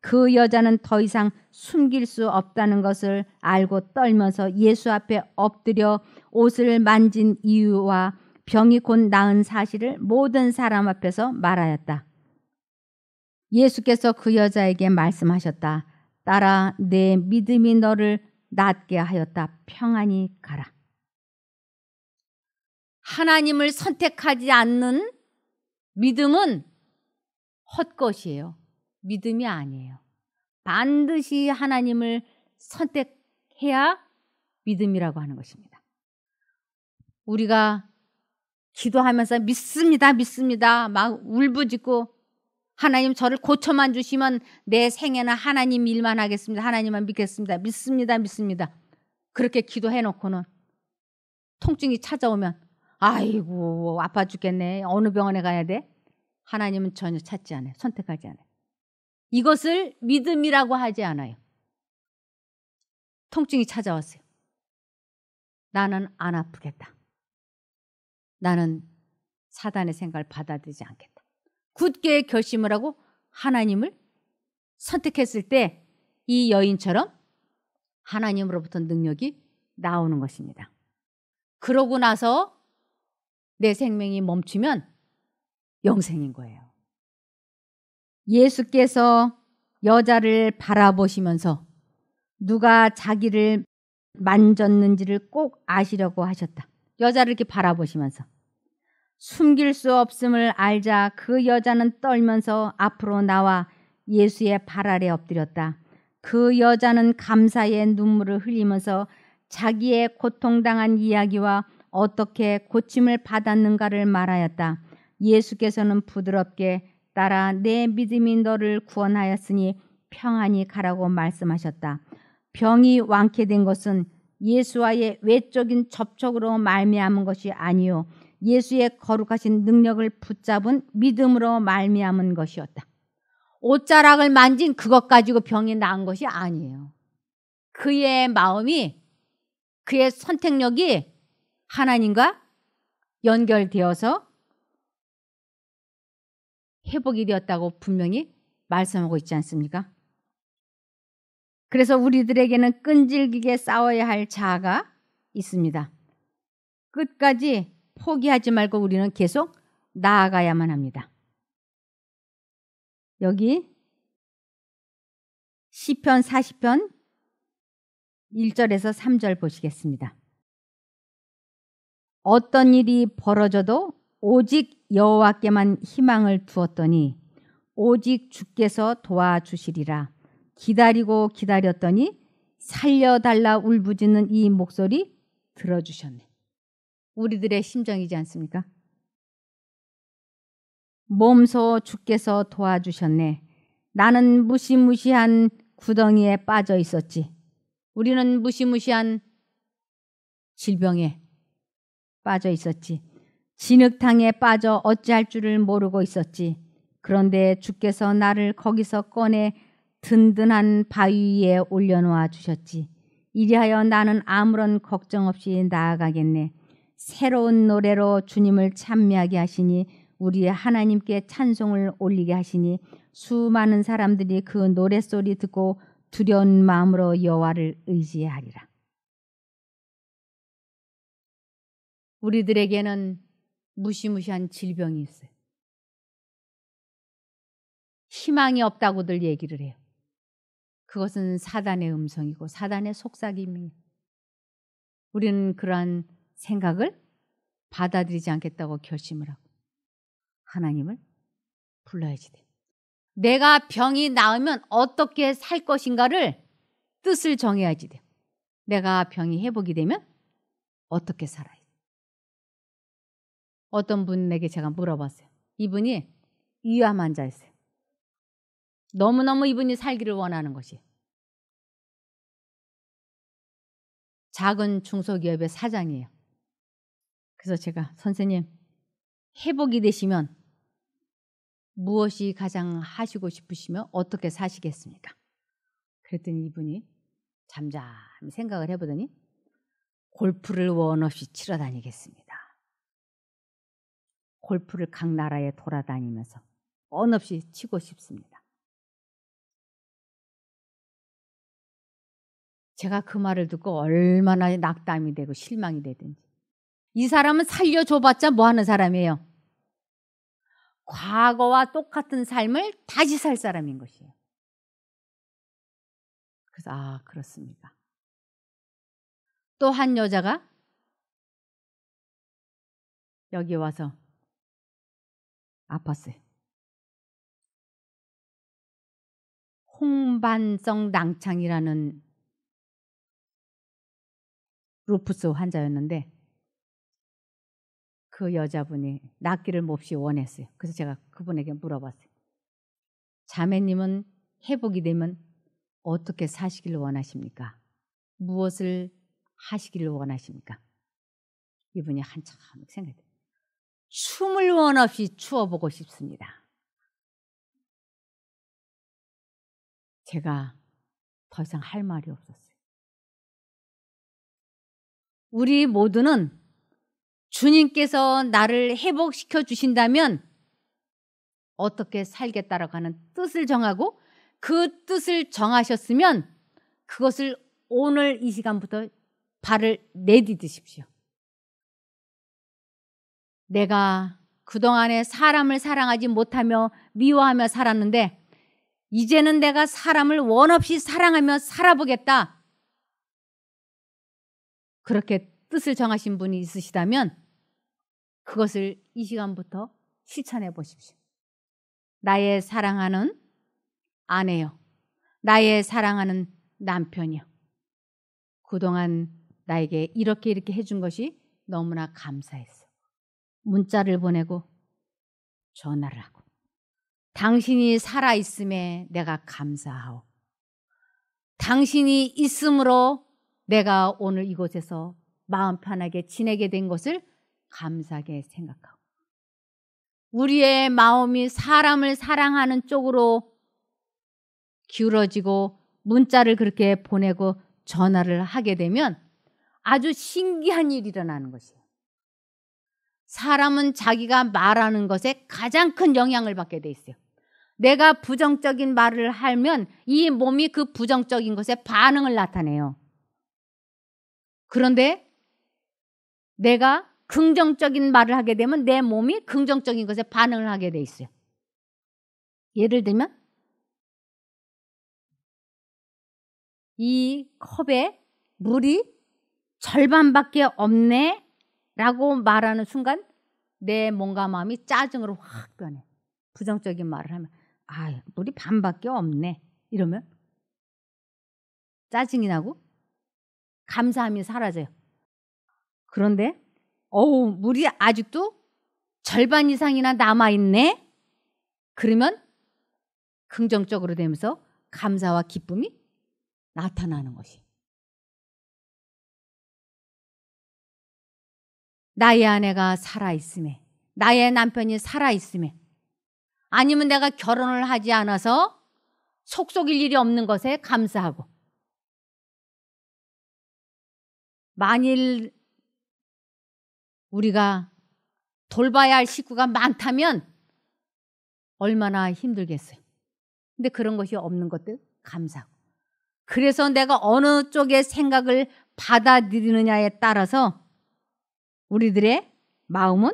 그 여자는 더 이상 숨길 수 없다는 것을 알고 떨면서 예수 앞에 엎드려 옷을 만진 이유와 병이 곧 나은 사실을 모든 사람 앞에서 말하였다. 예수께서 그 여자에게 말씀하셨다. 딸아, 내 믿음이 너를 낫게 하였다. 평안히 가라. 하나님을 선택하지 않는 믿음은 헛것이에요. 믿음이 아니에요. 반드시 하나님을 선택해야 믿음이라고 하는 것입니다. 우리가 기도하면서 믿습니다 막 울부짖고 하나님 저를 고쳐만 주시면 내 생애는 하나님 일만 하겠습니다. 하나님만 믿겠습니다. 믿습니다. 그렇게 기도해놓고는 통증이 찾아오면 아이고 아파 죽겠네. 어느 병원에 가야 돼? 하나님은 전혀 찾지 않아요. 선택하지 않아요. 이것을 믿음이라고 하지 않아요. 통증이 찾아왔어요. 나는 안 아프겠다. 나는 사단의 생각을 받아들이지 않겠다. 굳게 결심을 하고 하나님을 선택했을 때 이 여인처럼 하나님으로부터 능력이 나오는 것입니다. 그러고 나서 내 생명이 멈추면 영생인 거예요. 예수께서 여자를 바라보시면서 누가 자기를 만졌는지를 꼭 아시려고 하셨다. 여자를 이렇게 바라보시면서 숨길 수 없음을 알자 그 여자는 떨면서 앞으로 나와 예수의 발 아래 엎드렸다. 그 여자는 감사의 눈물을 흘리면서 자기의 고통당한 이야기와 어떻게 고침을 받았는가를 말하였다. 예수께서는 부드럽게 딸아, 내 믿음이 너를 구원하였으니 평안히 가라고 말씀하셨다. 병이 완쾌된 것은 예수와의 외적인 접촉으로 말미암은 것이 아니요 예수의 거룩하신 능력을 붙잡은 믿음으로 말미암은 것이었다. 옷자락을 만진 그것 가지고 병이 나은 것이 아니에요. 그의 마음이, 그의 선택력이 하나님과 연결되어서 회복이 되었다고 분명히 말씀하고 있지 않습니까? 그래서 우리들에게는 끈질기게 싸워야 할 자아가 있습니다. 끝까지 포기하지 말고 우리는 계속 나아가야만 합니다. 여기 시편 40편 1절에서 3절 보시겠습니다. 어떤 일이 벌어져도 오직 여호와께만 희망을 두었더니 오직 주께서 도와주시리라. 기다리고 기다렸더니 살려달라 울부짖는 이 목소리 들어주셨네. 우리들의 심정이지 않습니까? 몸소 주께서 도와주셨네. 나는 무시무시한 구덩이에 빠져 있었지. 우리는 무시무시한 질병에 빠져 있었지. 진흙탕에 빠져 어찌할 줄을 모르고 있었지. 그런데 주께서 나를 거기서 꺼내 든든한 바위 위에 올려놓아 주셨지. 이리하여 나는 아무런 걱정 없이 나아가겠네. 새로운 노래로 주님을 찬미하게 하시니 우리의 하나님께 찬송을 올리게 하시니 수많은 사람들이 그 노랫소리 듣고 두려운 마음으로 여호와를 의지하리라. 우리들에게는 무시무시한 질병이 있어요. 희망이 없다고들 얘기를 해요. 그것은 사단의 음성이고 사단의 속삭임이에요. 우리는 그러한 생각을 받아들이지 않겠다고 결심을 하고 하나님을 불러야지 돼. 내가 병이 나으면 어떻게 살 것인가를 뜻을 정해야지 돼. 내가 병이 회복이 되면 어떻게 살아야 돼. 어떤 분에게 제가 물어봤어요. 이분이 위암 환자였어요. 너무너무 이분이 살기를 원하는 것이에요. 작은 중소기업의 사장이에요. 그래서 제가 선생님 회복이 되시면 무엇이 가장 하시고 싶으시며 어떻게 사시겠습니까? 그랬더니 이분이 잠잠히 생각을 해보더니 골프를 원 없이 치러 다니겠습니다. 골프를 각 나라에 돌아다니면서 원 없이 치고 싶습니다. 제가 그 말을 듣고 얼마나 낙담이 되고 실망이 되든지. 이 사람은 살려줘봤자 뭐하는 사람이에요? 과거와 똑같은 삶을 다시 살 사람인 것이에요. 그래서 아 그렇습니까? 또 한 여자가 여기 와서 아팠어요. 홍반성 낭창이라는 루푸스 환자였는데 그 여자분이 낫기를 몹시 원했어요. 그래서 제가 그분에게 물어봤어요. 자매님은 회복이 되면 어떻게 사시기를 원하십니까? 무엇을 하시기를 원하십니까? 이분이 한참 생각해요. 춤을 원 없이 추어보고 싶습니다. 제가 더 이상 할 말이 없었어요. 우리 모두는 주님께서 나를 회복시켜 주신다면 어떻게 살겠다라고 하는 뜻을 정하고 그 뜻을 정하셨으면 그것을 오늘 이 시간부터 발을 내디디십시오. 내가 그동안에 사람을 사랑하지 못하며 미워하며 살았는데 이제는 내가 사람을 원 없이 사랑하며 살아보겠다. 그렇게 뜻을 정하신 분이 있으시다면 그것을 이 시간부터 실천해 보십시오. 나의 사랑하는 아내요. 나의 사랑하는 남편이요. 그동안 나에게 이렇게 해준 것이 너무나 감사했어. 문자를 보내고 전화를 하고 당신이 살아있음에 내가 감사하오. 당신이 있음으로 내가 오늘 이곳에서 마음 편하게 지내게 된 것을 감사하게 생각하고, 우리의 마음이 사람을 사랑하는 쪽으로 기울어지고 문자를 그렇게 보내고 전화를 하게 되면 아주 신기한 일이 일어나는 것이에요. 사람은 자기가 말하는 것에 가장 큰 영향을 받게 돼 있어요. 내가 부정적인 말을 하면 이 몸이 그 부정적인 것에 반응을 나타내요. 그런데 내가 긍정적인 말을 하게 되면 내 몸이 긍정적인 것에 반응을 하게 돼 있어요. 예를 들면 이 컵에 물이 절반밖에 없네 라고 말하는 순간 내 몸과 마음이 짜증으로 확 변해. 부정적인 말을 하면 물이 반밖에 없네 이러면 짜증이 나고 감사함이 사라져요. 그런데 물이 아직도 절반 이상이나 남아있네? 그러면 긍정적으로 되면서 감사와 기쁨이 나타나는 것이. 나의 아내가 살아있음에, 나의 남편이 살아있음에, 아니면 내가 결혼을 하지 않아서 속속일 일이 없는 것에 감사하고, 만일 우리가 돌봐야 할 식구가 많다면 얼마나 힘들겠어요. 근데 그런 것이 없는 것들 감사하고. 그래서 내가 어느 쪽의 생각을 받아들이느냐에 따라서 우리들의 마음은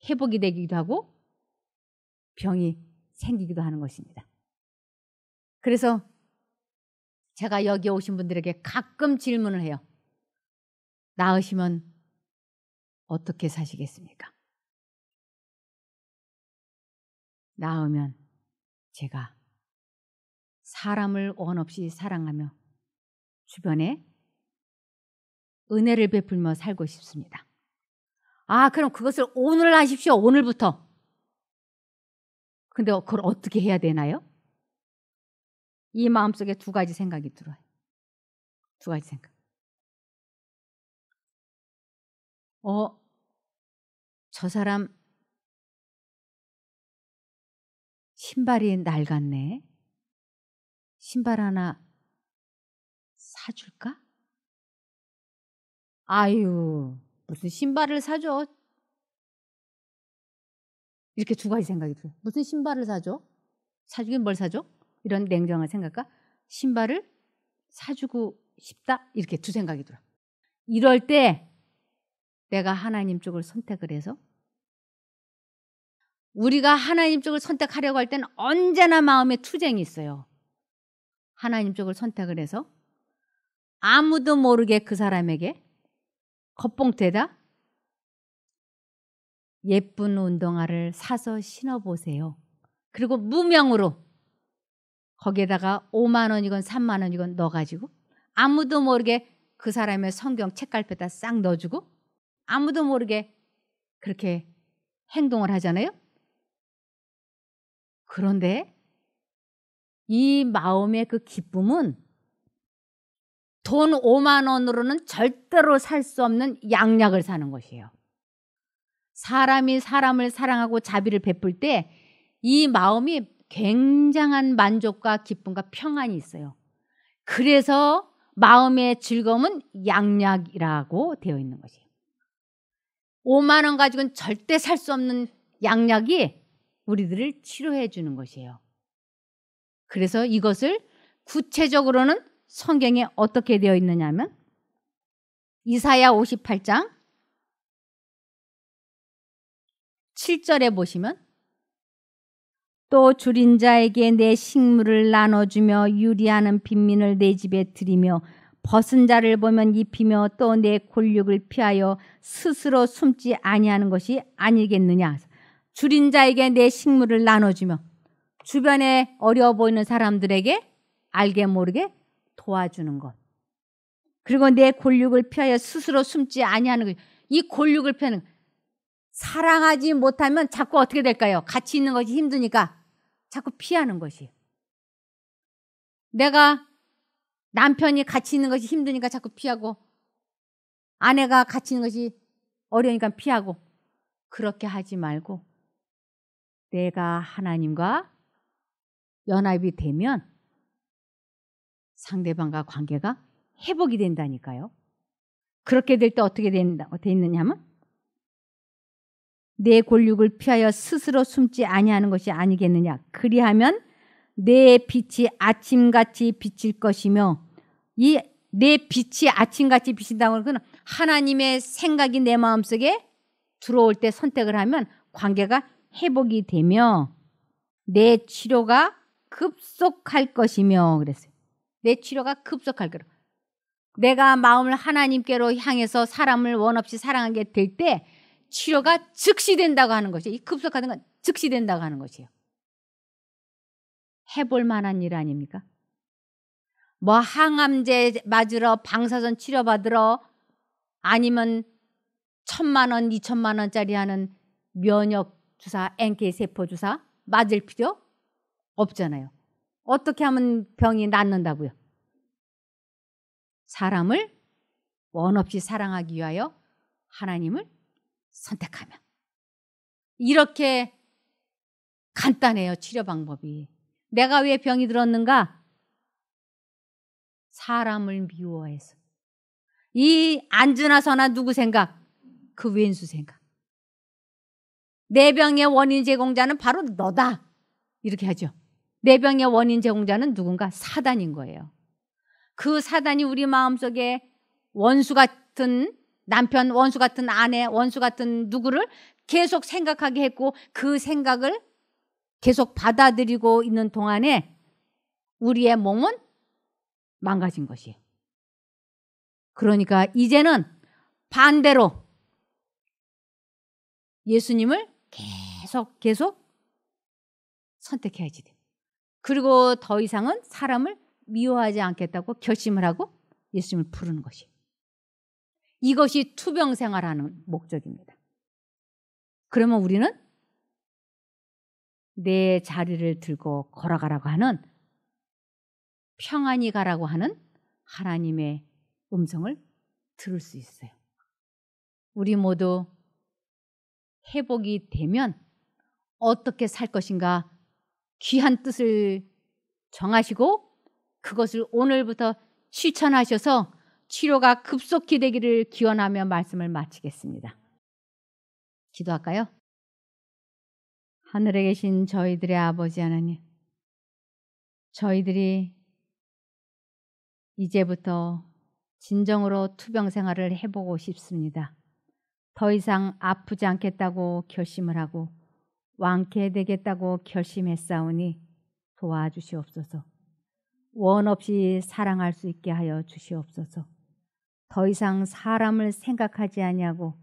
회복이 되기도 하고 병이 생기기도 하는 것입니다. 그래서 제가 여기 오신 분들에게 가끔 질문을 해요. 나으시면 어떻게 사시겠습니까? 나으면 제가 사람을 원 없이 사랑하며 주변에 은혜를 베풀며 살고 싶습니다. 그럼 그것을 오늘 하십시오. 오늘부터. 근데 그걸 어떻게 해야 되나요? 이 마음속에 두 가지 생각이 들어요. 두 가지 생각. 저 사람 신발이 낡았네. 신발 하나 사줄까? 무슨 신발을 사줘. 이렇게 두 가지 생각이 들어요. 무슨 신발을 사줘? 사주긴 뭘 사줘? 이런 냉정한 생각과 신발을 사주고 싶다? 이렇게 두 생각이 들어요. 이럴 때 내가 하나님 쪽을 선택을 해서, 우리가 하나님 쪽을 선택하려고 할 때는 언제나 마음에 투쟁이 있어요. 하나님 쪽을 선택을 해서 아무도 모르게 그 사람에게 겉봉투에다 예쁜 운동화를 사서 신어보세요. 그리고 무명으로 거기에다가 5만 원이건 3만 원이건 넣어가지고 아무도 모르게 그 사람의 성경 책갈피에다 싹 넣어주고 아무도 모르게 그렇게 행동을 하잖아요. 그런데 이 마음의 그 기쁨은 돈 5만 원으로는 절대로 살 수 없는 양약을 사는 것이에요. 사람이 사람을 사랑하고 자비를 베풀 때 이 마음이 굉장한 만족과 기쁨과 평안이 있어요. 그래서 마음의 즐거움은 양약이라고 되어 있는 것이에요. 5만 원 가지고는 절대 살 수 없는 양약이 우리들을 치료해 주는 것이에요. 그래서 이것을 구체적으로는 성경에 어떻게 되어 있느냐 하면 이사야 58장 7절에 보시면, 또 줄인 자에게 내 식물을 나눠주며 유리하는 빈민을 내 집에 들이며 벗은 자를 보면 입히며 또 내 골육을 피하여 스스로 숨지 아니하는 것이 아니겠느냐. 줄인 자에게 내 식물을 나눠주며 주변에 어려워 보이는 사람들에게 알게 모르게 도와주는 것. 그리고 내 골육을 피하여 스스로 숨지 아니하는 것. 이 골육을 피하는 것. 사랑하지 못하면 자꾸 어떻게 될까요? 같이 있는 것이 힘드니까 자꾸 피하는 것이에요. 내가 남편이 같이 있는 것이 힘드니까 자꾸 피하고 아내가 같이 있는 것이 어려우니까 피하고 그렇게 하지 말고 내가 하나님과 연합이 되면 상대방과 관계가 회복이 된다니까요. 그렇게 될 때 어떻게 돼 있느냐 하면 내 권력을 피하여 스스로 숨지 아니하는 것이 아니겠느냐. 그리하면 내 빛이 아침같이 비칠 것이며 이 내 빛이 아침같이 비친다고 하는 건 하나님의 생각이 내 마음속에 들어올 때 선택을 하면 관계가 회복이 되며 내 치료가 급속할 것이며 그랬어요. 내 치료가 급속할 거라. 내가 마음을 하나님께로 향해서 사람을 원없이 사랑하게 될 때 치료가 즉시 된다고 하는 것이에요. 이 급속하는 건 즉시 된다고 하는 것이에요. 해볼 만한 일 아닙니까? 뭐 항암제 맞으러 방사선 치료받으러 아니면 1,000만 원, 2,000만 원짜리 하는 면역 주사, NK 세포 주사 맞을 필요 없잖아요. 어떻게 하면 병이 낫는다고요? 사람을 원 없이 사랑하기 위하여 하나님을 선택하면. 이렇게 간단해요, 치료 방법이. 내가 왜 병이 들었는가? 사람을 미워해서. 이 안주나서나 누구 생각? 그 왼수 생각. 내 병의 원인 제공자는 바로 너다. 이렇게 하죠. 내 병의 원인 제공자는 누군가? 사단인 거예요. 그 사단이 우리 마음속에 원수 같은 남편, 원수 같은 아내, 원수 같은 누구를 계속 생각하게 했고 그 생각을 계속 받아들이고 있는 동안에 우리의 몸은 망가진 것이에요. 그러니까 이제는 반대로 예수님을 계속 선택해야지 돼요. 그리고 더 이상은 사람을 미워하지 않겠다고 결심을 하고 예수님을 부르는 것이에요. 이것이 투병 생활하는 목적입니다. 그러면 우리는 내 자리를 들고 걸어가라고 하는 평안히 가라고 하는 하나님의 음성을 들을 수 있어요. 우리 모두 회복이 되면 어떻게 살 것인가 귀한 뜻을 정하시고 그것을 오늘부터 실천하셔서 치료가 급속히 되기를 기원하며 말씀을 마치겠습니다. 기도할까요? 하늘에 계신 저희들의 아버지 하나님, 저희들이 이제부터 진정으로 투병 생활을 해보고 싶습니다. 더 이상 아프지 않겠다고 결심을 하고 완쾌되겠다고 결심했사오니 도와주시옵소서. 원 없이 사랑할 수 있게 하여 주시옵소서. 더 이상 사람을 생각하지 아니하고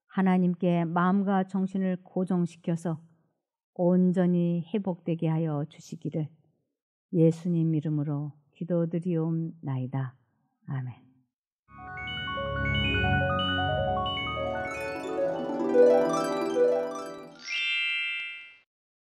하나님께 마음과 정신을 고정시켜서 온전히 회복되게 하여 주시기를 예수님 이름으로 기도드리옵나이다. 아멘.